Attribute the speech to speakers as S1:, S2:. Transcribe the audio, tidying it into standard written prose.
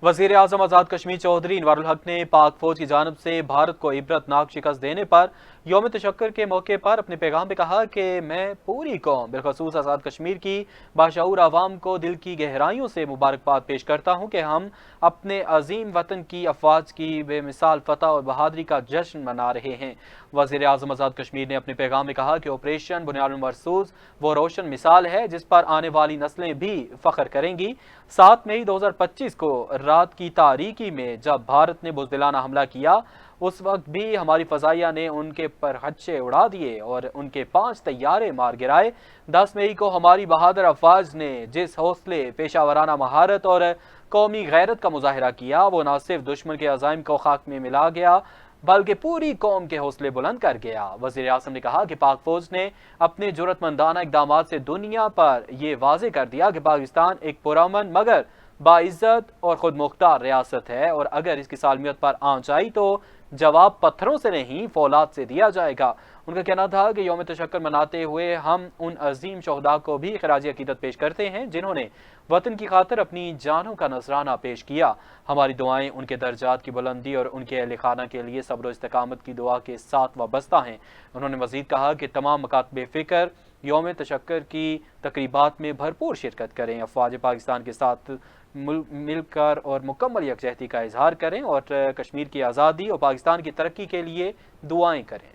S1: वज़ीर आज़म आज़ाद कश्मीर चौधरी इनवारुल हक ने पाक फौज की जानिब से भारत को इबरतनाक शिकस्त देने पर यौम तशक्कुर के मौके पर अपने पैगाम में कहा कि मैं पूरी कौम बिलखसूस आज़ाद कश्मीर की बाशऊर आवाम को दिल की गहराइयों से मुबारकबाद पेश करता हूँ कि हम अपने अजीम वतन की अफवाज की बेमिसाल फतह और बहादुरी का जश्न मना रहे हैं। वज़ीर आज़म आज़ाद कश्मीर ने अपने पैगाम में कहा कि ऑपरेशन बुनियादुल मरसूस वो रोशन मिसाल है जिस पर आने वाली नस्लें भी फख्र करेंगी। 7 मई 2025 को रात की तारीकी में जब भारत ने बुज़दिलाना हमला किया, उस वक्त भी हमारी फजाइया ने उनके परखच्चे उड़ा दिए और उनके 5 तैयारे मार गिराए। 10 मई को हमारी बहादुर अफवाज ने जिस हौसले, पेशावराना महारत और कौमी गैरत का मुजाहिरा किया, वो न सिर्फ दुश्मन के अज़ाइम को खाक में मिला गया बल्कि पूरी कौम के हौसले बुलंद कर गया। वज़ीर आज़म ने कहा कि पाक फौज ने अपने जुर्रतमंदाना इक़दाम से दुनिया पर यह वाज़े कर दिया कि पाकिस्तान एक पुरअमन मगर बाइज़्ज़त और खुद मुख्तार रियासत है और अगर इसकी सालमियत पर आंच आई तो जवाब पत्थरों से नहीं फौलाद से दिया जाएगा। उनका कहना था कि यौम तशक्कुर मनाते हुए हम उन अजीम शोहदा को भी खराज अकीदत पेश करते हैं जिन्होंने वतन की खातिर अपनी जानों का नजराना पेश किया। हमारी दुआएं उनके दर्जात की बुलंदी और उनके अहल खाना के लिए सब्र इस्तकामत की दुआ के साथ वाबस्ता हैं। उन्होंने मजीद कहा कि तमाम मकातबे फ़िक्र यौम तशक्कुर की तकरीबात में भरपूर शिरकत करें, अफवाज पाकिस्तान के साथ मिलकर और मुकम्मल यकजहती का इजहार करें और कश्मीर की आज़ादी और पाकिस्तान की तरक्की के लिए दुआएं करें।